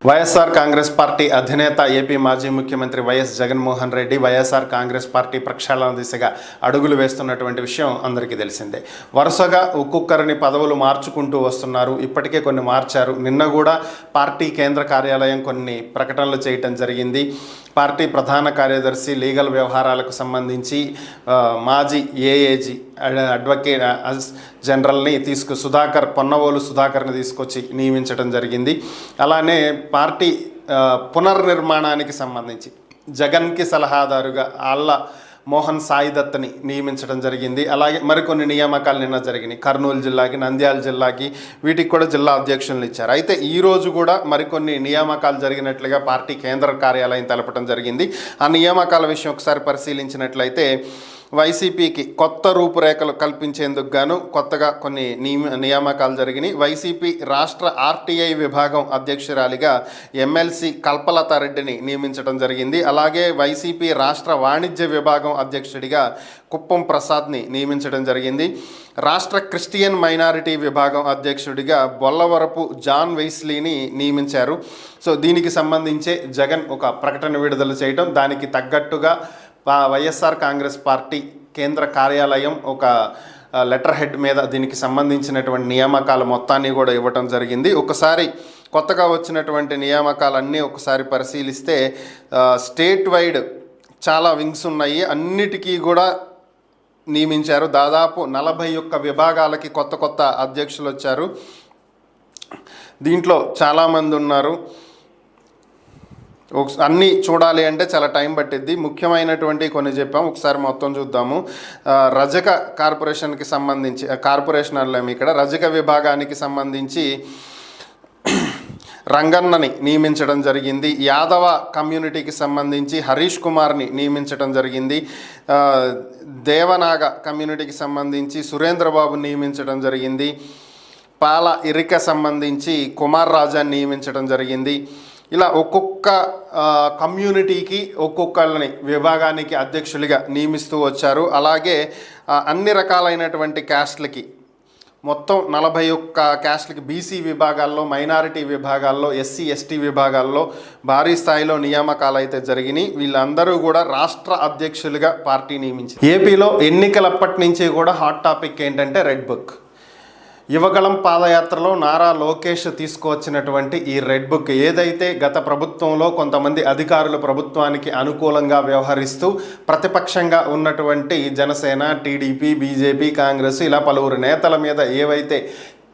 YSR Congress party అధినేత AP మాజీ ముఖ్యమంత్రి వైఎస్ జగన్మోహన్ రెడ్డి వైఎస్ఆర్ కాంగ్రెస్ పార్టీ ప్రక్షాళన దిశగా అడుగులు వేస్తున్నటువంటి విషయం అందరికీ తెలిసిందే. వరుసగా ఒక్కొక్కరిని పదవులు మార్చుకుంటూ వస్తున్నారు. ఇప్పటికే కొన్ని మార్చారు. నిన్న కూడా పార్టీ కేంద్ర కార్యాలయం కొన్ని ప్రకటనలు చేయటం జరిగింది. పార్టీ ప్రధాన కార్యదర్శి లీగల్ వ్యవహారాలకు సంబంధించి మాజీ ఏఏజీ అడ్వకేట్ జనరల్ని పొన్నవోలు సుధాకర్ని తీసుకొచ్చి నియమించడం జరిగింది. అలానే పార్టీ పునర్నిర్మాణానికి సంబంధించి జగన్కి సలహాదారుగా ఆళ్ళ మోహన్ సాయి దత్ని నియమించడం జరిగింది. అలాగే మరికొన్ని నియామకాలు నిన్న జరిగినాయి. కర్నూలు జిల్లాకి, నంద్యాల జిల్లాకి, వీటికి కూడా జిల్లా అధ్యక్షులను ఇచ్చారు. అయితే ఈరోజు కూడా మరికొన్ని నియామకాలు జరిగినట్లుగా పార్టీ కేంద్ర కార్యాలయం తెలపడం జరిగింది. ఆ నియామకాల విషయం ఒకసారి పరిశీలించినట్లయితే వైసీపీకి కొత్త రూపురేఖలు కల్పించేందుకు గాను కొత్తగా కొన్ని నియామకాలు జరిగినాయి. వైసీపీ రాష్ట్ర ఆర్టీఐ విభాగం అధ్యక్షురాలిగా ఎమ్మెల్సీ కల్పలతారెడ్డిని నియమించడం జరిగింది. అలాగే వైసీపీ రాష్ట్ర వాణిజ్య విభాగం అధ్యక్షుడిగా కుప్పం ప్రసాద్ని నియమించడం జరిగింది. రాష్ట్ర క్రిస్టియన్ మైనారిటీ విభాగం అధ్యక్షుడిగా బొల్లవరపు జాన్ వెయిస్లీని నియమించారు. సో దీనికి సంబంధించే జగన్ ఒక ప్రకటన విడుదల చేయడం, దానికి తగ్గట్టుగా వైఎస్ఆర్ కాంగ్రెస్ పార్టీ కేంద్ర కార్యాలయం ఒక లెటర్ హెడ్ మీద దీనికి సంబంధించినటువంటి నియామకాల మొత్తాన్ని కూడా ఇవ్వటం జరిగింది. ఒకసారి కొత్తగా వచ్చినటువంటి నియామకాలన్నీ ఒకసారి పరిశీలిస్తే స్టేట్ వైడ్ చాలా వింగ్స్ ఉన్నాయి. అన్నిటికీ కూడా నియమించారు. దాదాపు 41 విభాగాలకి కొత్త అధ్యక్షులు వచ్చారు. దీంట్లో చాలామంది ఉన్నారు. అన్నీ చూడాలి అంటే చాలా టైం పట్టిద్ది. ముఖ్యమైనటువంటి కొన్ని చెప్పాం, ఒకసారి మొత్తం చూద్దాము. రజక కార్పొరేషన్కి సంబంధించి కార్పొరేషన్ అల్లేము ఇక్కడ రజక విభాగానికి సంబంధించి రంగన్నని నియమించడం జరిగింది. యాదవ కమ్యూనిటీకి సంబంధించి హరీష్ కుమార్ని నియమించడం జరిగింది. దేవనాగ కమ్యూనిటీకి సంబంధించి సురేంద్రబాబు నియమించడం జరిగింది. పాల ఇరిక సంబంధించి కుమార్ రాజాని నియమించడం జరిగింది. ఇలా ఒక్కొక్క కమ్యూనిటీకి ఒక్కొక్కళ్ళని విభాగానికి అధ్యక్షులుగా నియమిస్తూ వచ్చారు. అలాగే అన్ని రకాలైనటువంటి క్యాస్ట్లకి మొత్తం 41 క్యాస్ట్లకి, బీసీ విభాగాల్లో, మైనారిటీ విభాగాల్లో, ఎస్సీ ఎస్టీ విభాగాల్లో భారీ స్థాయిలో నియామకాలు అయితే జరిగినాయి. వీళ్ళందరూ కూడా రాష్ట్ర అధ్యక్షులుగా పార్టీ నియమించింది. ఏపీలో ఎన్నికలప్పటి నుంచి కూడా హాట్ టాపిక్ ఏంటంటే రెడ్ బుక్. యువగళం పాదయాత్రలో నారా లోకేష్ తీసుకువచ్చినటువంటి ఈ రెడ్ బుక్ ఏదైతే గత ప్రభుత్వంలో కొంతమంది అధికారులు ప్రభుత్వానికి అనుకూలంగా వ్యవహరిస్తూ ప్రతిపక్షంగా ఉన్నటువంటి జనసేన, టీడీపీ, బీజేపీ, కాంగ్రెస్ ఇలా పలువురు నేతల మీద ఏవైతే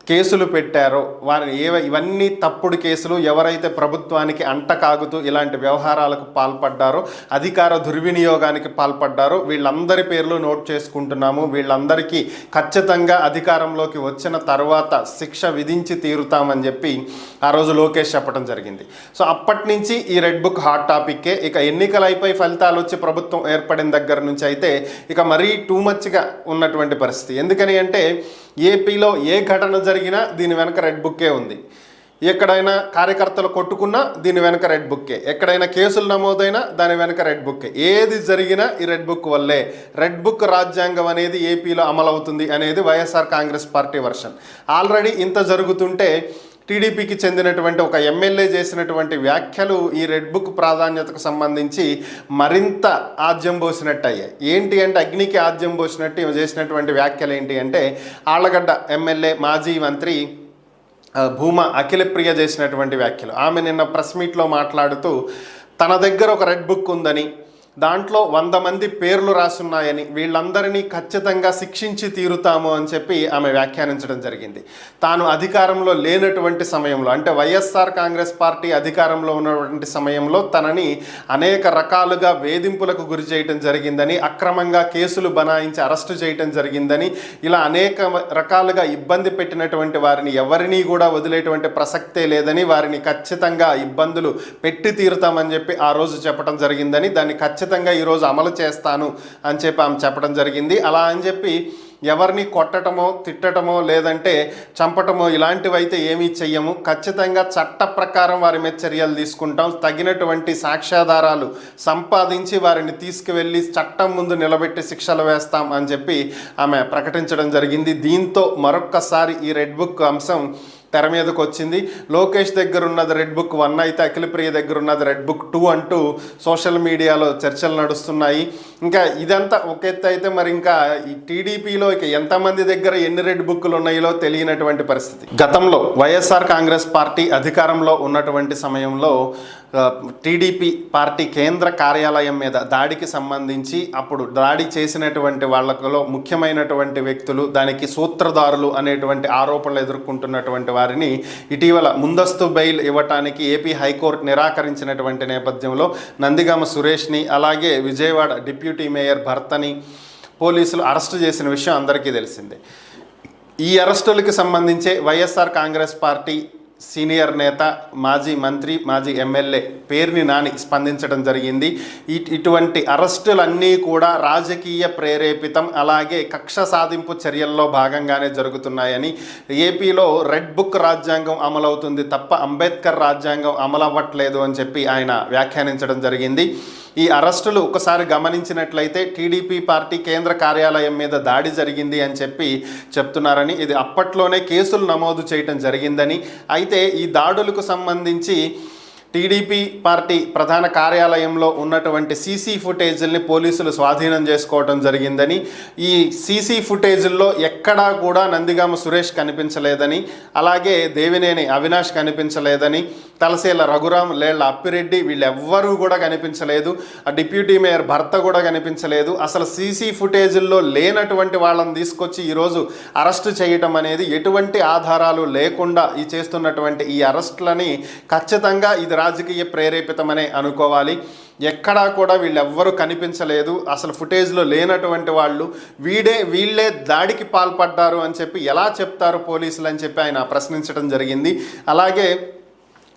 కేసులు పెట్టారో ఇవన్నీ తప్పుడు కేసులు, ఎవరైతే ప్రభుత్వానికి అంటకాగుతూ ఇలాంటి వ్యవహారాలకు పాల్పడ్డారో, అధికార దుర్వినియోగానికి పాల్పడ్డారో వీళ్ళందరి పేర్లు నోట్ చేసుకుంటున్నాము. వీళ్ళందరికీ ఖచ్చితంగా అధికారంలోకి వచ్చిన తర్వాత శిక్ష విధించి తీరుతామని చెప్పి ఆ రోజు లోకేష్ చెప్పడం జరిగింది. సో అప్పటి నుంచి ఈ రెడ్ బుక్ హాట్ టాపిక్కే. ఇక ఎన్నికలు అయిపోయి ఫలితాలు వచ్చి ప్రభుత్వం ఏర్పడిన దగ్గర నుంచి అయితే ఇక మరీ టూ మచ్గా ఉన్నటువంటి పరిస్థితి. ఎందుకని అంటే ఏపీలో ఏ ఘటన జరిగినా దీని వెనక రెడ్ బుక్కే ఉంది. ఎక్కడైనా కార్యకర్తలు కొట్టుకున్నా దీని వెనక రెడ్ బుక్కే, ఎక్కడైనా కేసులు నమోదైనా దాని వెనక రెడ్ బుక్కే. ఏది జరిగినా ఈ రెడ్ బుక్ వల్లే. రెడ్ బుక్ రాజ్యాంగం అనేది ఏపీలో అమలవుతుంది అనేది YSR Congress party version. Already ఇంత జరుగుతుంటే టీడీపీకి చెందినటువంటి ఒక ఎమ్మెల్యే చేసినటువంటి వ్యాఖ్యలు ఈ రెడ్ బుక్ ప్రాధాన్యతకు సంబంధించి మరింత ఆజ్యం పోసినట్టు అయ్యాయి. ఏంటి అంటే అగ్నికి ఆజ్యం పోసినట్టు చేసినటువంటి వ్యాఖ్యలు ఏంటి అంటే ఆళ్లగడ్డ ఎమ్మెల్యే మాజీ మంత్రి భూమా అఖిలప్రియ చేసినటువంటి వ్యాఖ్యలు. ఆమె నిన్న ప్రెస్ మీట్లో మాట్లాడుతూ తన దగ్గర ఒక రెడ్ బుక్ ఉందని, దాంట్లో 100 మంది పేర్లు రాసున్నాయని, వీళ్ళందరినీ ఖచ్చితంగా శిక్షించి తీరుతాము అని చెప్పి ఆమె వ్యాఖ్యానించడం జరిగింది. తాను అధికారంలో లేనటువంటి సమయంలో, అంటే వైఎస్ఆర్ కాంగ్రెస్ పార్టీ అధికారంలో ఉన్నటువంటి సమయంలో తనని అనేక రకాలుగా వేధింపులకు గురి చేయడం జరిగిందని, అక్రమంగా కేసులు బనాయించి అరెస్టు చేయడం జరిగిందని, ఇలా అనేక రకాలుగా ఇబ్బంది పెట్టినటువంటి వారిని ఎవరినీ కూడా వదిలేటువంటి ప్రసక్తే లేదని, వారిని ఖచ్చితంగా ఇబ్బందులు పెట్టి తీరుతామని చెప్పి ఆ రోజు చెప్పడం జరిగిందని, దాన్ని ఖచ్చితంగా ఈరోజు అమలు చేస్తాను అని చెప్పి ఆమె చెప్పడం జరిగింది. అలా అని చెప్పి ఎవరిని కొట్టటమో, తిట్టటమో, లేదంటే చంపటమో ఇలాంటివైతే ఏమీ చెయ్యము. ఖచ్చితంగా చట్ట ప్రకారం వారి మీద చర్యలు తీసుకుంటాం. తగినటువంటి సాక్ష్యాధారాలు సంపాదించి వారిని తీసుకువెళ్ళి చట్టం ముందు నిలబెట్టి శిక్షలు వేస్తాం అని చెప్పి ఆమె ప్రకటించడం జరిగింది. దీంతో మరొక్కసారి ఈ రెడ్ బుక్ అంశం తెర మీదకు వచ్చింది. లోకేష్ దగ్గర ఉన్నది రెడ్ బుక్ 1 అయితే అఖిలప్రియ దగ్గర ఉన్నది రెడ్ బుక్ 2 అంటూ సోషల్ మీడియాలో చర్చలు నడుస్తున్నాయి. ఇంకా ఇదంతా ఒక ఎత్తు అయితే మరి ఇంకా ఈ టీడీపీలో ఇక ఎంతమంది దగ్గర ఎన్ని రెడ్ బుక్లు ఉన్నాయో తెలియనటువంటి పరిస్థితి. గతంలో వైఎస్ఆర్ కాంగ్రెస్ పార్టీ అధికారంలో ఉన్నటువంటి సమయంలో టీడీపీ పార్టీ కేంద్ర కార్యాలయం మీద దాడికి సంబంధించి అప్పుడు దాడి చేసినటువంటి వాళ్ళలో ముఖ్యమైనటువంటి వ్యక్తులు, దానికి సూత్రధారులు అనేటువంటి ఆరోపణలు ఎదుర్కొంటున్నటువంటి వారిని ఇటీవల ముందస్తు బెయిల్ ఇవ్వటానికి ఏపీ హైకోర్టు నిరాకరించినటువంటి నేపథ్యంలో నందిగామ సురేష్ని అలాగే విజయవాడ డిప్యూటీ మేయర్ భర్తని పోలీసులు అరెస్టు చేసిన విషయం అందరికీ తెలిసిందే. ఈ అరెస్టులకు సంబంధించే వైఎస్ఆర్ కాంగ్రెస్ పార్టీ సీనియర్ నేత, మాజీ మంత్రి, మాజీ ఎమ్మెల్యే పేర్ని నాని స్పందించడం జరిగింది. ఇటువంటి అరెస్టులన్నీ కూడా రాజకీయ ప్రేరేపితం, అలాగే కక్ష సాధింపు చర్యల్లో భాగంగానే జరుగుతున్నాయని, ఏపీలో రెడ్ బుక్ రాజ్యాంగం అమలవుతుంది తప్ప అంబేద్కర్ రాజ్యాంగం అమలవ్వట్లేదు అని చెప్పి ఆయన వ్యాఖ్యానించడం జరిగింది. ఈ అరెస్టులు ఒకసారి గమనించినట్లయితే టీడీపీ పార్టీ కేంద్ర కార్యాలయం మీద దాడి జరిగింది అని చెప్పి చెప్తున్నారని, ఇది అప్పట్లోనే కేసులు నమోదు చేయటం జరిగిందని, అయితే ఈ దాడులకు సంబంధించి టీడీపీ పార్టీ ప్రధాన కార్యాలయంలో ఉన్నటువంటి సీసీ ఫుటేజీల్ని పోలీసులు స్వాధీనం చేసుకోవడం జరిగిందని, ఈ సీసీ ఫుటేజీల్లో ఎక్కడా కూడా నందిగామ సురేష్ కనిపించలేదని, అలాగే దేవినేని అవినాష్ కనిపించలేదని, తలసేల రఘురాం, లేళ్ల అప్పిరెడ్డి వీళ్ళెవ్వరూ కూడా కనిపించలేదు. ఆ డిప్యూటీ మేయర్ భర్త కూడా కనిపించలేదు. అసలు సీసీ ఫుటేజీల్లో లేనటువంటి వాళ్ళని తీసుకొచ్చి ఈరోజు అరెస్టు చేయటం అనేది ఎటువంటి ఆధారాలు లేకుండా ఈ చేస్తున్నటువంటి ఈ అరెస్టులని ఖచ్చితంగా ఇది రాజకీయ ప్రేరేపితమనే అనుకోవాలి. ఎక్కడా కూడా వీళ్ళెవ్వరూ కనిపించలేదు, అసలు ఫుటేజ్లో లేనటువంటి వాళ్ళు వీళ్ళే దాడికి పాల్పడ్డారు అని చెప్పి ఎలా చెప్తారు పోలీసులు అని చెప్పి ఆయన ప్రశ్నించడం జరిగింది. అలాగే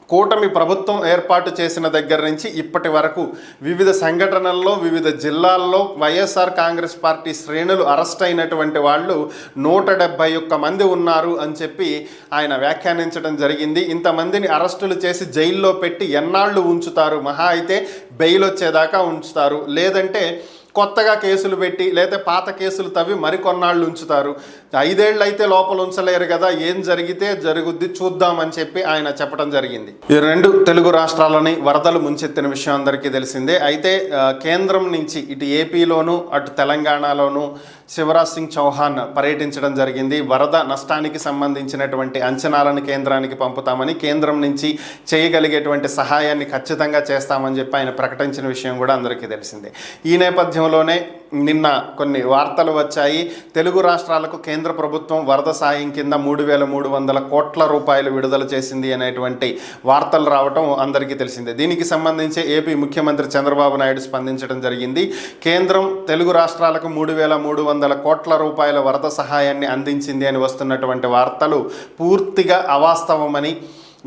కూటమి ప్రభుత్వం ఏర్పాటు చేసిన దగ్గర నుంచి ఇప్పటి వరకు వివిధ సంఘటనల్లో వివిధ జిల్లాల్లో వైఎస్ఆర్ కాంగ్రెస్ పార్టీ శ్రేణులు అరెస్ట్ అయినటువంటి వాళ్ళు 171 మంది ఉన్నారు అని చెప్పి ఆయన వ్యాఖ్యానించడం జరిగింది. ఇంతమందిని అరెస్టులు చేసి జైల్లో పెట్టి ఎన్నాళ్ళు ఉంచుతారు? మహా అయితే బెయిల్ వచ్చేదాకా ఉంచుతారు, లేదంటే కొత్తగా కేసులు పెట్టి లేదా పాత కేసులు తవ్వి మరికొన్నాళ్ళు ఉంచుతారు. 5 ఏళ్ళు అయితే లోపల ఉంచలేరు కదా, ఏం జరిగితే జరుగుద్ది చూద్దామని చెప్పి ఆయన చెప్పడం జరిగింది. ఈ 2 తెలుగు రాష్ట్రాలని వరదలు ముంచెత్తిన విషయం అందరికీ తెలిసిందే. అయితే కేంద్రం నుంచి ఇటు ఏపీలోను అటు తెలంగాణలోను శివరాజ్ సింగ్ చౌహాన్ పర్యటించడం జరిగింది. వరద నష్టానికి సంబంధించినటువంటి అంచనాలను కేంద్రానికి పంపుతామని, కేంద్రం నుంచి చేయగలిగేటువంటి సహాయాన్ని ఖచ్చితంగా చేస్తామని చెప్పి ఆయన ప్రకటించిన విషయం కూడా అందరికీ తెలిసిందే. ఈ నేపథ్యంలోనే నిన్న కొన్ని వార్తలు వచ్చాయి. తెలుగు రాష్ట్రాలకు కేంద్ర ప్రభుత్వం వరద సాయం కింద 3,300 కోట్ల రూపాయలు విడుదల చేసింది అనేటువంటి వార్తలు రావటం అందరికీ తెలిసిందే. దీనికి సంబంధించి ఏపీ ముఖ్యమంత్రి చంద్రబాబు నాయుడు స్పందించడం జరిగింది. కేంద్రం తెలుగు రాష్ట్రాలకు 3,300 కోట్ల రూపాయల వరద సహాయాన్ని అందించింది అని వస్తున్నటువంటి వార్తలు పూర్తిగా అవాస్తవమని,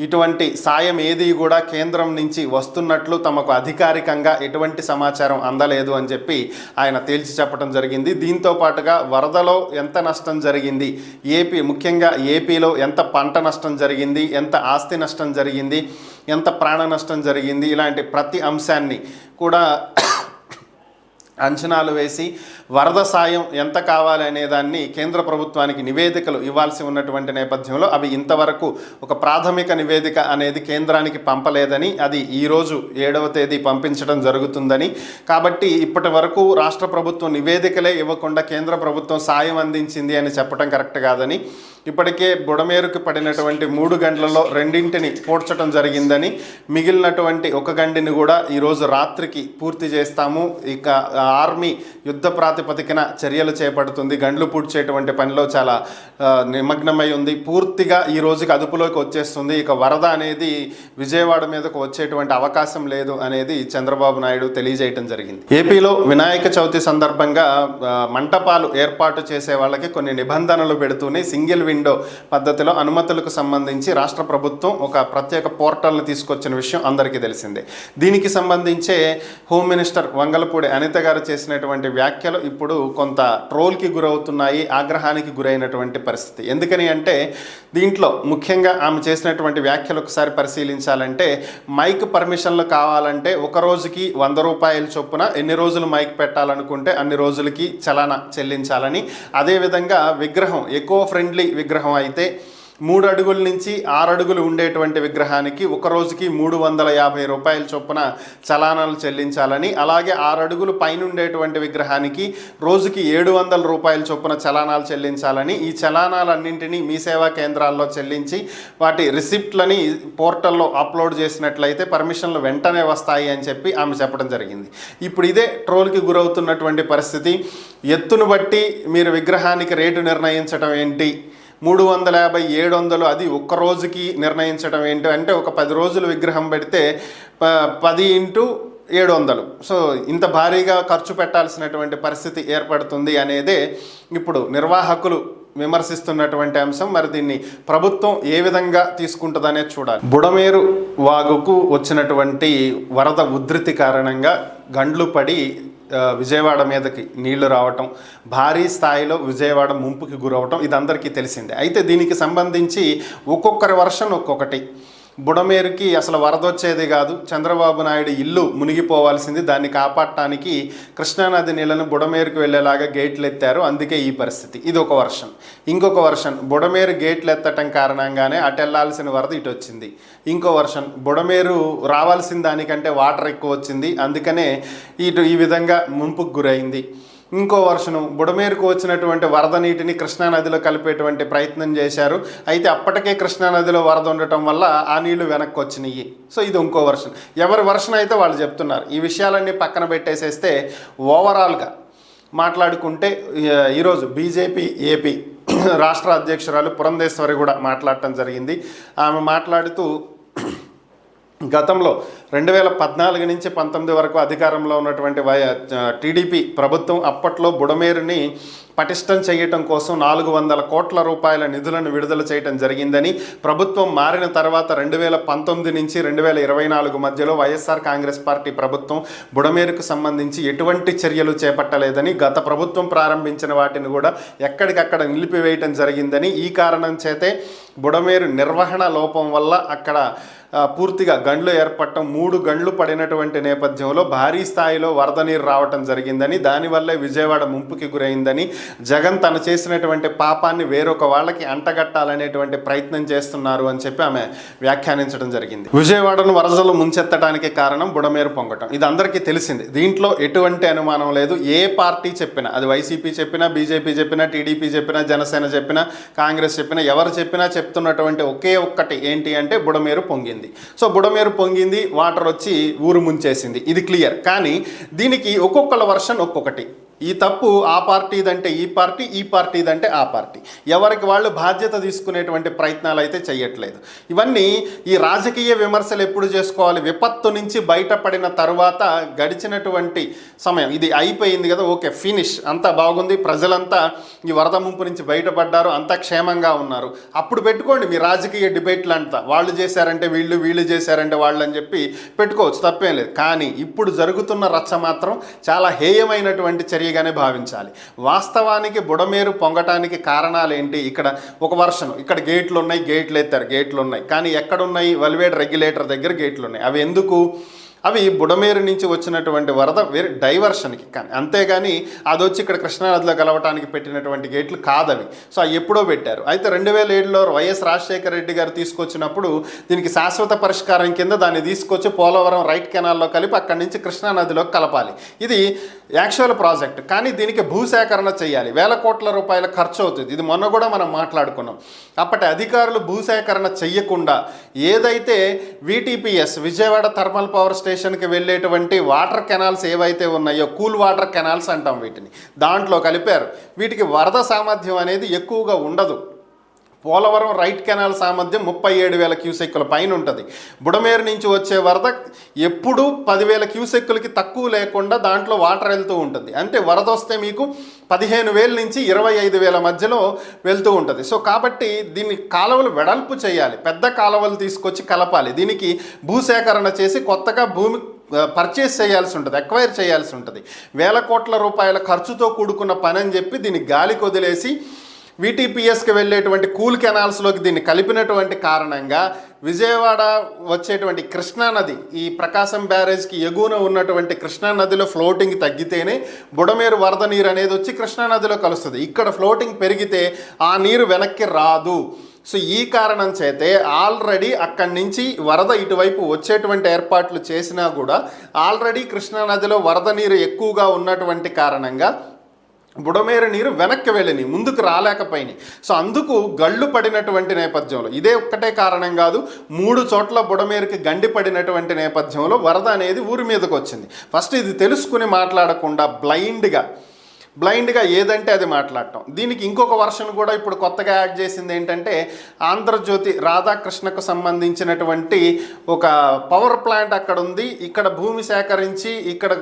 ఇటువంటి సాయం ఏది కూడా కేంద్రం నుంచి వస్తున్నట్లు తమకు అధికారికంగా ఎటువంటి సమాచారం అందలేదు అని చెప్పి ఆయన తేల్చి చెప్పడం జరిగింది. దీంతో పాటుగా వరదలో ఎంత నష్టం జరిగింది, ముఖ్యంగా ఏపీలో ఎంత పంట నష్టం జరిగింది, ఎంత ఆస్తి నష్టం జరిగింది, ఎంత ప్రాణ నష్టం జరిగింది, ఇలాంటి ప్రతి అంశాన్ని కూడా అంచనాలు వేసి వరద సాయం ఎంత కావాలి అనేదాన్ని కేంద్ర ప్రభుత్వానికి నివేదికలు ఇవ్వాల్సి ఉన్నటువంటి నేపథ్యంలో అవి ఇంతవరకు ఒక ప్రాథమిక నివేదిక అనేది కేంద్రానికి పంపలేదని, అది ఈరోజు 7వ తేదీ పంపించడం జరుగుతుందని, కాబట్టి ఇప్పటి వరకు రాష్ట్ర ప్రభుత్వం నివేదికలే ఇవ్వకుండా కేంద్ర ప్రభుత్వం సాయం అందించింది అని చెప్పడం కరెక్ట్ కాదని, ఇప్పటికే బుడమేరుకు పడినటువంటి 3 గంటలలో 2ంటిని పూడ్చడం జరిగిందని, మిగిలినటువంటి 1 గండిని కూడా ఈరోజు రాత్రికి పూర్తి చేస్తాము, ఇక ఆర్మీ యుద్ధ ప్రాతిపదికన చర్యలు చేపడుతుంది, గండ్లు పూడ్చేటువంటి పనిలో చాలా నిమగ్నమై ఉంది, పూర్తిగా ఈ రోజుకి అదుపులోకి వచ్చేస్తుంది, ఇక వరద అనేది విజయవాడ మీదకు వచ్చేటువంటి అవకాశం లేదు అనేది చంద్రబాబు నాయుడు తెలియజేయటం జరిగింది. ఏపీలో వినాయక చవితి సందర్భంగా మంటపాలు ఏర్పాటు చేసే వాళ్ళకి కొన్ని నిబంధనలు పెడుతూనే సింగిల్ విండో పద్ధతిలో అనుమతులకు సంబంధించి రాష్ట్ర ప్రభుత్వం ఒక ప్రత్యేక పోర్టల్ని తీసుకొచ్చిన విషయం అందరికీ తెలిసిందే. దీనికి సంబంధించే హోమ్ మినిస్టర్ వంగలపూడి అనిత గారు చేసినటువంటి వ్యాఖ్యలు ఇప్పుడు కొంత ట్రోల్కి గురవుతున్నాయి, ఆగ్రహానికి గురైనటువంటి పరిస్థితి. ఎందుకని అంటే దీంట్లో ముఖ్యంగా ఆమె చేసినటువంటి వ్యాఖ్యలు ఒకసారి పరిశీలించాలంటే, మైక్ పర్మిషన్లు కావాలంటే ఒక రోజుకి 100 రూపాయల చొప్పున ఎన్ని రోజులు మైక్ పెట్టాలనుకుంటే అన్ని రోజులకి చలానా చెల్లించాలని, అదేవిధంగా విగ్రహం ఎకో ఫ్రెండ్లీ విగ్రహం అయితే 3 అడుగుల నుంచి 6 అడుగులు ఉండేటువంటి విగ్రహానికి ఒక రోజుకి 350 రూపాయల చొప్పున చలానాలు చెల్లించాలని, అలాగే 6 అడుగులు పైన ఉండేటువంటి విగ్రహానికి రోజుకి 700 రూపాయల చొప్పున చలానాలు చెల్లించాలని, ఈ చలానాలన్నింటినీ మీ సేవా కేంద్రాల్లో చెల్లించి వాటి రిసిప్ట్లని పోర్టల్లో అప్లోడ్ చేసినట్లయితే పర్మిషన్లు వెంటనే వస్తాయి అని చెప్పి ఆమె చెప్పడం జరిగింది. ఇప్పుడు ఇదే ట్రోల్కి గురవుతున్నటువంటి పరిస్థితి. ఎత్తును బట్టి మీరు విగ్రహానికి రేటు నిర్ణయించడం ఏంటి, 350, 700 అది ఒక్క రోజుకి నిర్ణయించడం ఏంటి అంటే, ఒక 10 రోజులు విగ్రహం పెడితే 10 × 700, సో ఇంత భారీగా ఖర్చు పెట్టాల్సినటువంటి పరిస్థితి ఏర్పడుతుంది అనేదే ఇప్పుడు నిర్వాహకులు విమర్శిస్తున్నటువంటి అంశం. మరి దీన్ని ప్రభుత్వం ఏ విధంగా తీసుకుంటుందనేది చూడాలి. బుడమేరు వాగుకు వచ్చినటువంటి వరద ఉధృతి కారణంగా గండ్లు పడి విజయవాడ మీదకి నీళ్లు రావటం, భారీ స్థాయిలో విజయవాడ ముంపుకి గురవటం ఇది అందరికీ తెలిసిందే. అయితే దీనికి సంబంధించి ఒక్కొక్కరి వర్షన్ ఒక్కొక్కటి. బుడమేరుకి అసలు వరద వచ్చేది కాదు, చంద్రబాబు నాయుడు ఇల్లు మునిగిపోవాల్సింది, దాన్ని కాపాడటానికి కృష్ణానది నీళ్ళను బుడమేరుకు వెళ్ళేలాగా గేట్లు ఎత్తారు, అందుకే ఈ పరిస్థితి. ఇది ఒక వర్షన్. ఇంకొక వర్షన్, బుడమేరు గేట్లు ఎత్తటం కారణంగానే అటు వెళ్ళాల్సిన వరద ఇటు వచ్చింది. ఇంకో వర్షన్, బుడమేరు రావాల్సిన దానికంటే వాటర్ ఎక్కువ వచ్చింది, అందుకనే ఇటు ఈ విధంగా ముంపుకు గురైంది. ఇంకో వర్షను, బుడమేరుకు వచ్చినటువంటి వరద నీటిని కృష్ణానదిలో కలిపేటువంటి ప్రయత్నం చేశారు, అయితే అప్పటికే కృష్ణానదిలో వరద ఉండటం వల్ల ఆ నీళ్లు వెనక్కి వచ్చినాయి. సో ఇది ఇంకో వర్షన్. ఎవరి వర్షన్ అయితే వాళ్ళు చెప్తున్నారు. ఈ విషయాలన్నీ పక్కన పెట్టేసేస్తే ఓవరాల్గా మాట్లాడుకుంటే ఈరోజు బీజేపీ ఏపీ రాష్ట్ర అధ్యక్షురాలు పురంధేశ్వరి కూడా మాట్లాడటం జరిగింది. ఆమె మాట్లాడుతూ గతంలో 2014 నుంచి 19 వరకు అధికారంలో ఉన్నటువంటి టీడీపీ ప్రభుత్వం అప్పట్లో బుడమేరుని పటిష్టం చేయటం కోసం 400 కోట్ల రూపాయల నిధులను విడుదల చేయడం జరిగిందని, ప్రభుత్వం మారిన తర్వాత 2019 నుంచి 2024 మధ్యలో వైఎస్ఆర్ కాంగ్రెస్ పార్టీ ప్రభుత్వం బుడమేరుకు సంబంధించి ఎటువంటి చర్యలు చేపట్టలేదని, గత ప్రభుత్వం ప్రారంభించిన వాటిని కూడా ఎక్కడికక్కడ నిలిపివేయటం జరిగిందని, ఈ కారణం చేతే బుడమేరు నిర్వహణ లోపం వల్ల అక్కడ పూర్తిగా గండ్లు ఏర్పడటం, 3 గండ్లు పడినటువంటి నేపథ్యంలో భారీ స్థాయిలో వరద నీరు రావటం జరిగిందని, దానివల్లే విజయవాడ ముంపుకి గురైందని, జగన్ తను చేసినటువంటి పాపాన్ని వేరొక వాళ్ళకి అంటగట్టాలనేటువంటి ప్రయత్నం చేస్తున్నారు అని చెప్పి ఆమె వ్యాఖ్యానించడం జరిగింది. విజయవాడను వరదలు ముంచెత్తడానికి కారణం బుడమేరు పొంగటం, ఇది అందరికీ తెలిసింది. దీంట్లో ఎటువంటి అనుమానం లేదు. ఏ పార్టీ చెప్పినా, అది వైసీపీ చెప్పినా, బీజేపీ చెప్పినా, టీడీపీ చెప్పినా, జనసేన చెప్పినా, కాంగ్రెస్ చెప్పినా, ఎవరు చెప్పినా చెప్తున్నటువంటి ఒకే ఒక్కటి ఏంటి అంటే బుడమేరు పొంగింది. సో బుడమేరు పొంగింది, వాటర్ వచ్చి ఊరు ముంచేసింది, ఇది క్లియర్. కానీ దీనికి ఒక్కొక్కళ్ళ వర్షన్ ఒక్కొక్కటి. ఈ తప్పు ఆ పార్టీదంటే ఈ పార్టీ, ఈ పార్టీదంటే ఆ పార్టీ, ఎవరికి వాళ్ళు బాధ్యత తీసుకునేటువంటి ప్రయత్నాలు అయితే చేయట్లేదు. ఇవన్నీ ఈ రాజకీయ విమర్శలు ఎప్పుడు చేసుకోవాలి? విపత్తు నుంచి బయటపడిన తరువాత గడిచినటువంటి సమయం ఇది అయిపోయింది కదా, ఓకే ఫినిష్, అంతా బాగుంది, ప్రజలంతా ఈ వరద ముంపు నుంచి బయటపడ్డారు, అంతా క్షేమంగా ఉన్నారు, అప్పుడు పెట్టుకోండి మీ రాజకీయ డిబేట్లు అంతా. వాళ్ళు చేశారంటే వీళ్ళు, వీళ్ళు చేశారంటే వాళ్ళు అని చెప్పి పెట్టుకోవచ్చు, తప్పేం లేదు. కానీ ఇప్పుడు జరుగుతున్న రచ్చ మాత్రం చాలా హేయమైనటువంటి చర్య గానే భావించాలి. వాస్తవానికి బుడమేరు పొంగటానికి కారణాలు ఏంటి? ఇక్కడ ఒక వర్షన్, ఇక్కడ గేట్లు ఉన్నాయి, గేట్లు ఎత్తారు, గేట్లు ఉన్నాయి, కానీ ఎక్కడున్నాయి? వలివేడ్ రెగ్యులేటర్ దగ్గర గేట్లు ఉన్నాయి. అవి ఎందుకు? అవి బుడమేరు నుంచి వచ్చినటువంటి వరద వేరే డైవర్షన్కి, కానీ అంతేగాని అది వచ్చి ఇక్కడ కృష్ణానదిలో కలవటానికి పెట్టినటువంటి గేట్లు కాదవి. సో అవి ఎప్పుడో పెట్టారు. అయితే 2007లో వైఎస్ రాజశేఖర రెడ్డి గారు తీసుకొచ్చినప్పుడు దీనికి శాశ్వత పరిష్కారం కింద దాన్ని తీసుకొచ్చి పోలవరం రైట్ కెనాల్లో కలిపి అక్కడి నుంచి కృష్ణానదిలో కలపాలి. ఇది యాక్చువల్ ప్రాజెక్ట్, కానీ దీనికి భూసేకరణ చేయాలి, వేల కోట్ల రూపాయల ఖర్చు అవుతుంది. ఇది మొన్న కూడా మనం మాట్లాడుకున్నాం. అప్పటి అధికారులు భూసేకరణ చెయ్యకుండా ఏదైతే VTPS విజయవాడ థర్మల్ పవర్ స్టేషన్కి వెళ్ళేటువంటి వాటర్ కెనాల్స్ ఏవైతే ఉన్నాయో, కూల్ వాటర్ కెనాల్స్ అంటాం వీటిని, దాంట్లో కలిపారు. వీటికి వరద సామర్థ్యం అనేది ఎక్కువగా ఉండదు. పోలవరం రైట్ కెనాల్ సామర్థ్యం 37,000 క్యూసెక్కుల పైన ఉంటుంది. బుడమేరు నుంచి వచ్చే వరద ఎప్పుడూ 10,000 క్యూసెక్కులకి తక్కువ లేకుండా దాంట్లో వాటర్ వెళ్తూ ఉంటుంది. అంటే వరద వస్తే మీకు 15,000 నుంచి 25,000 మధ్యలో వెళ్తూ ఉంటుంది. సో కాబట్టి దీన్ని కాలువలు వెడల్పు చేయాలి, పెద్ద కాలువలు తీసుకొచ్చి కలపాలి. దీనికి భూసేకరణ చేసి కొత్తగా భూమి పర్చేస్ చేయాల్సి ఉంటుంది, ఎక్వైర్ చేయాల్సి ఉంటుంది. వేల కోట్ల రూపాయల ఖర్చుతో కూడుకున్న పని అని చెప్పి దీన్ని గాలికి వదిలేసి VTPSకి వెళ్ళేటువంటి కూల్ కెనాల్స్లోకి దీన్ని కలిపినటువంటి కారణంగా విజయవాడ వచ్చేటువంటి కృష్ణానది, ఈ ప్రకాశం బ్యారేజ్కి ఎగువన ఉన్నటువంటి కృష్ణానదిలో ఫ్లోటింగ్ తగ్గితేనే బుడమేరు వరద నీరు అనేది వచ్చి కృష్ణానదిలో కలుస్తుంది. ఇక్కడ ఫ్లోటింగ్ పెరిగితే ఆ నీరు వెనక్కి రాదు. సో ఈ కారణం చేతే ఆల్రెడీ అక్కడి నుంచి వరద ఇటువైపు వచ్చేటువంటి ఏర్పాట్లు చేసినా కూడా ఆల్రెడీ కృష్ణానదిలో వరద నీరు ఎక్కువగా ఉన్నటువంటి కారణంగా బుడమేరు నీరు వెనక్కి వెళ్ళినాయి, ముందుకు రాలేకపోయినాయి. సో అందుకు గళ్ళు పడినటువంటి నేపథ్యంలో ఇదే ఒక్కటే కారణం కాదు, 3 చోట్ల బుడమేరుకి గండి పడినటువంటి నేపథ్యంలో వరద అనేది ఊరి మీదకి వచ్చింది. ఫస్ట్ ఇది తెలుసుకుని మాట్లాడకుండా బ్లైండ్గా ఏదంటే అది మాట్లాడటం. దీనికి ఇంకొక వర్షన్ కూడా ఇప్పుడు కొత్తగా యాడ్ చేసింది ఏంటంటే, ఆంధ్రజ్యోతి రాధాకృష్ణకు సంబంధించినటువంటి ఒక పవర్ ప్లాంట్ అక్కడ ఉంది, ఇక్కడ భూమి సేకరించి ఇక్కడ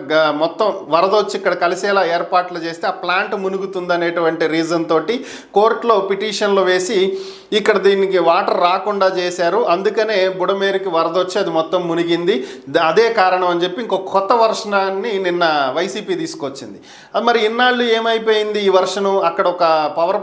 మొత్తం వరద వచ్చి ఇక్కడ కలిసేలా ఏర్పాట్లు చేస్తే ఆ ప్లాంట్ మునుగుతుందనేటువంటి రీజన్ తోటి కోర్టులో పిటిషన్లు వేసి ఇక్కడ దీనికి వాటర్ రాకుండా చేశారు, అందుకనే బుడమేరుకి వరద వచ్చి అది మొత్తం మునిగింది, అదే కారణం అని చెప్పి ఇంకొక కొత్త వర్షనాన్ని నిన్న వైసీపీ తీసుకొచ్చింది. అది మరి ఇన్నాళ్ళు ఏమైపోయింది ఈ వర్షను? అక్కడ ఒక పవర్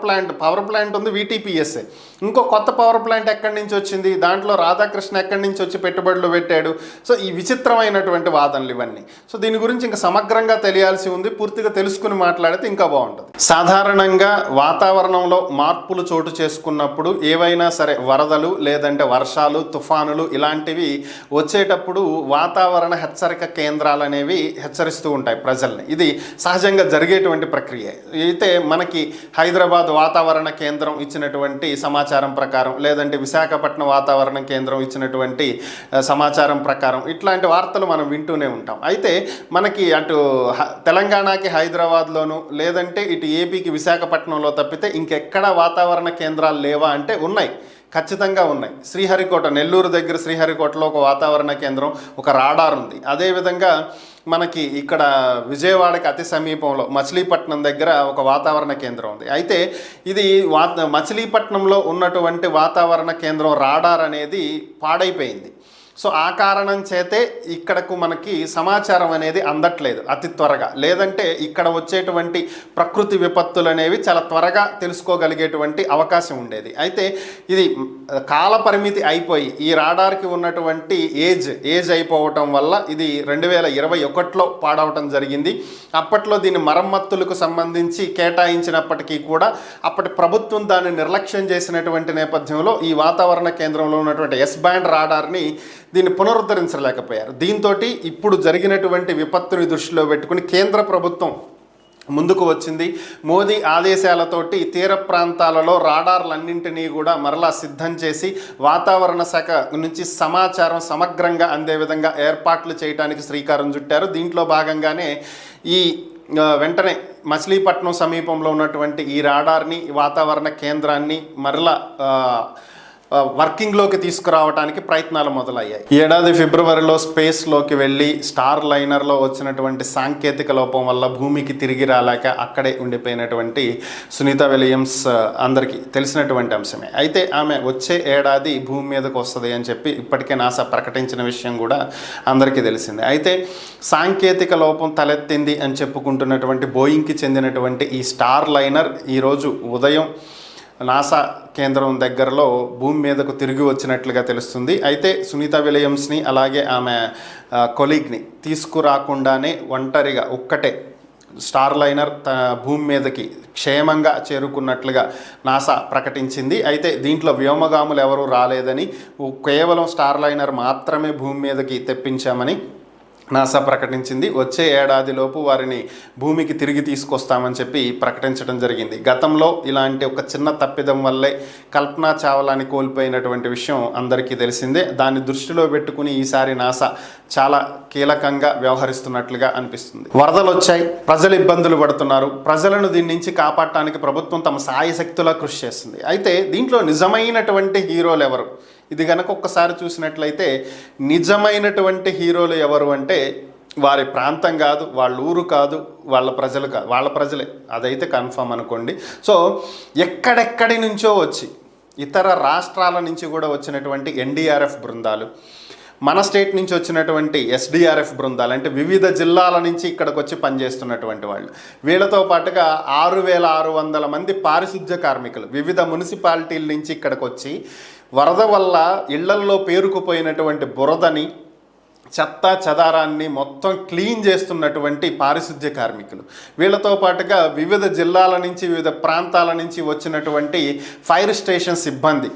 ప్లాంట్ ఉంది, వీటీపీఎస్ఏ. ఇంకో కొత్త పవర్ ప్లాంట్ ఎక్కడి నుంచి వచ్చింది, దాంట్లో రాధాకృష్ణ ఎక్కడి నుంచి వచ్చి పెట్టుబడులు పెట్టాడు. సో ఈ విచిత్రమైనటువంటి వాదనలు ఇవన్నీ. సో దీని గురించి ఇంకా సమగ్రంగా తెలియాల్సి ఉంది, పూర్తిగా తెలుసుకుని మాట్లాడితే ఇంకా బాగుంటుంది. సాధారణంగా వాతావరణంలో మార్పులు చోటు చేసుకున్నప్పుడు ఏవైనా సరే వరదలు లేదంటే వర్షాలు, తుఫానులు ఇలాంటివి వచ్చేటప్పుడు వాతావరణ హెచ్చరిక కేంద్రాలు అనేవి హెచ్చరిస్తూ ఉంటాయి ప్రజల్ని. ఇది సహజంగా జరిగేటువంటి ప్రక్రియ. అయితే మనకి హైదరాబాద్ వాతావరణ కేంద్రం ఇచ్చినటువంటి సమాచారం ప్రకారం, లేదంటే విశాఖపట్నం వాతావరణ కేంద్రం ఇచ్చినటువంటి సమాచారం ప్రకారం ఇట్లాంటి వార్తలు మనం వింటూనే ఉంటాం. అయితే మనకి అటు తెలంగాణకి హైదరాబాద్లోను లేదంటే ఇటు ఏపీకి విశాఖపట్నంలో తప్పితే ఇంకెక్కడ వాతావరణ కేంద్రాలు లేవా అంటే ఉన్నాయి, ఖచ్చితంగా ఉన్నాయి. శ్రీహరికోట, నెల్లూరు దగ్గర శ్రీహరికోటలో ఒక వాతావరణ కేంద్రం, ఒక రాడార్ ఉంది. అదేవిధంగా మనకి ఇక్కడ విజయవాడకి అతి సమీపంలో మచిలీపట్నం దగ్గర ఒక వాతావరణ కేంద్రం ఉంది. అయితే ఇది మచిలీపట్నంలో ఉన్నటువంటి వాతావరణ కేంద్రం రాడార్ అనేది పాడైపోయింది. సో ఆ కారణం చేతే ఇక్కడకు మనకి సమాచారం అనేది అందట్లేదు అతి త్వరగా, లేదంటే ఇక్కడ వచ్చేటువంటి ప్రకృతి విపత్తులు అనేవి చాలా త్వరగా తెలుసుకోగలిగేటువంటి అవకాశం ఉండేది. అయితే ఇది కాల పరిమితి అయిపోయి ఈ రాడార్కి ఉన్నటువంటి ఏజ్ అయిపోవటం వల్ల ఇది 2021లో పాడవటం జరిగింది. అప్పట్లో దీని మరమ్మతులకు సంబంధించి కేటాయించినప్పటికీ కూడా అప్పటి ప్రభుత్వం దాన్ని నిర్లక్ష్యం చేసినటువంటి నేపథ్యంలో ఈ వాతావరణ కేంద్రంలో ఉన్నటువంటి ఎస్ బ్యాండ్ రాడార్ని దీన్ని పునరుద్ధరించలేకపోయారు. దీంతో ఇప్పుడు జరిగినటువంటి విపత్తుని దృష్టిలో పెట్టుకుని కేంద్ర ప్రభుత్వం ముందుకు వచ్చింది. మోదీ ఆదేశాలతోటి తీర ప్రాంతాలలో రాడార్లన్నింటినీ కూడా మరలా సిద్ధం చేసి వాతావరణ శాఖ నుంచి సమాచారం సమగ్రంగా అందే విధంగా ఏర్పాట్లు చేయడానికి శ్రీకారం చుట్టారు. దీంట్లో భాగంగానే ఈ వెంటనే మచిలీపట్నం సమీపంలో ఉన్నటువంటి ఈ రాడార్ని, వాతావరణ కేంద్రాన్ని మరలా వర్కింగ్లోకి తీసుకురావడానికి ప్రయత్నాలు మొదలయ్యాయి. ఈ ఏడాది ఫిబ్రవరిలో స్పేస్లోకి వెళ్ళి స్టార్ లైనర్లో వచ్చినటువంటి సాంకేతిక లోపం వల్ల భూమికి తిరిగి రాలేక అక్కడే ఉండిపోయినటువంటి సునీత విలియమ్స్ అందరికీ తెలిసినటువంటి అంశమే. అయితే ఆమె వచ్చే ఏడాది భూమి మీదకు వస్తుంది అని చెప్పి ఇప్పటికే నాసా ప్రకటించిన విషయం కూడా అందరికీ తెలిసిందే. అయితే సాంకేతిక లోపం తలెత్తింది అని చెప్పుకుంటున్నటువంటి బోయింగ్కి చెందినటువంటి ఈ స్టార్ లైనర్ ఈరోజు ఉదయం నాసా కేంద్రం దగ్గరలో భూమి మీదకు తిరిగి వచ్చినట్లుగా తెలుస్తుంది. అయితే సునీత విలియమ్స్ని అలాగే ఆమె కొలీగ్ని తీసుకురాకుండానే ఒంటరిగా ఒక్కటే స్టార్ లైనర్ భూమి మీదకి క్షేమంగా చేరుకున్నట్లుగా నాసా ప్రకటించింది. అయితే దీంట్లో వ్యోమగాములు ఎవరూ రాలేదని, కేవలం స్టార్ లైనర్ మాత్రమే భూమి మీదకి తెప్పించామని నాసా ప్రకటించింది. వచ్చే ఏడాదిలోపు వారిని భూమికి తిరిగి తీసుకొస్తామని చెప్పి ప్రకటించడం జరిగింది. గతంలో ఇలాంటి ఒక చిన్న తప్పిదం వల్లే కల్పనా చావ్లాని కోల్పోయినటువంటి విషయం అందరికీ తెలిసిందే. దాన్ని దృష్టిలో పెట్టుకుని ఈసారి నాసా చాలా కీలకంగా వ్యవహరిస్తున్నట్లుగా అనిపిస్తుంది. వరదలు వచ్చాయి, ప్రజలు ఇబ్బందులు పడుతున్నారు, ప్రజలను దీని నుంచి కాపాడటానికి ప్రభుత్వం తమ సాయశక్తులా కృషి చేస్తుంది. అయితే దీంట్లో నిజమైనటువంటి హీరోలు ఎవరు? ఇది కనుక ఒక్కసారి చూసినట్లయితే నిజమైనటువంటి హీరోలు ఎవరు అంటే వారి ప్రాంతం కాదు, వాళ్ళ ఊరు కాదు, వాళ్ళ ప్రజలు కాదు, వాళ్ళ ప్రజలే, అదైతే కన్ఫర్మ్ అనుకోండి. సో ఎక్కడెక్కడి నుంచో వచ్చి ఇతర రాష్ట్రాల నుంచి కూడా వచ్చినటువంటి ఎన్డీఆర్ఎఫ్ బృందాలు, మన స్టేట్ నుంచి వచ్చినటువంటి ఎస్డీఆర్ఎఫ్ బృందాలు, అంటే వివిధ జిల్లాల నుంచి ఇక్కడికి వచ్చి పనిచేస్తున్నటువంటి వాళ్ళు, వీళ్ళతో పాటుగా 6600 మంది పారిశుద్ధ్య కార్మికులు వివిధ మున్సిపాలిటీల నుంచి ఇక్కడికి వచ్చి వరద వల్ల ఇళ్లల్లో పేరుకుపోయినటువంటి బురదని చెత్త చెదారాన్ని మొత్తం క్లీన్ చేస్తున్నటువంటి పారిశుద్ధ్య కార్మికులు. వీళ్ళతో పాటుగా వివిధ జిల్లాల నుంచి వివిధ ప్రాంతాల నుంచి వచ్చినటువంటి ఫైర్ స్టేషన్ సిబ్బంది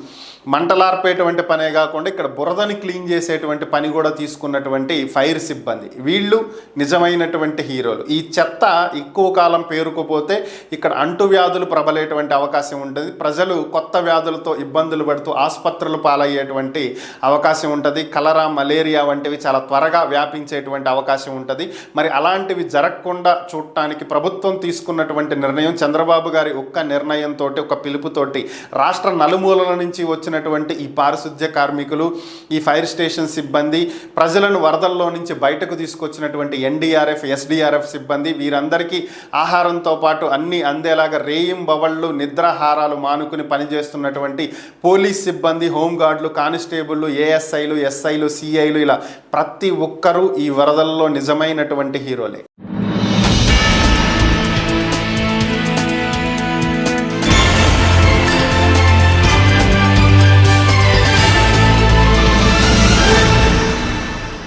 మంటలార్పేటువంటి పనే కాకుండా ఇక్కడ బురదని క్లీన్ చేసేటువంటి పని కూడా తీసుకున్నటువంటి ఫైర్ సిబ్బంది. వీళ్ళు నిజమైనటువంటి హీరోలు. ఈ చెత్త ఎక్కువ కాలం పేరుకుపోతే ఇక్కడ అంటువ్యాధులు ప్రబలేటువంటి అవకాశం ఉంటుంది. ప్రజలు కొత్త వ్యాధులతో ఇబ్బందులు పడుతూ ఆసుపత్రులు పాలయ్యేటువంటి అవకాశం ఉంటుంది. కలరా, మలేరియా వంటివి చాలా త్వరగా వ్యాపించేటువంటి అవకాశం ఉంటుంది. మరి అలాంటివి జరగకుండా చూడటానికి ప్రభుత్వం తీసుకున్నటువంటి నిర్ణయం, చంద్రబాబు గారి ఒక్క నిర్ణయంతో, ఒక పిలుపుతోటి రాష్ట్ర నలుమూలల నుంచి వచ్చిన ఈ పారిశుద్ధ్య కార్మికులు, ఈ ఫైర్ స్టేషన్ సిబ్బంది, ప్రజలను వరదల్లో నుంచి బయటకు తీసుకొచ్చినటువంటి ఎన్డీఆర్ఎఫ్, ఎస్డీఆర్ఎఫ్ సిబ్బంది, వీరందరికీ ఆహారంతో పాటు అన్ని అందేలాగా రేయింబవళ్ళు నిద్రాహారాలు మానుకుని పనిచేస్తున్నటువంటి పోలీస్ సిబ్బంది, హోంగార్డులు, కానిస్టేబుళ్ళు, ఏఎస్ఐలు, ఎస్ఐలు, సిఐలు, ఇలా ప్రతి ఒక్కరూ ఈ వరదల్లో నిజమైనటువంటి హీరోలే.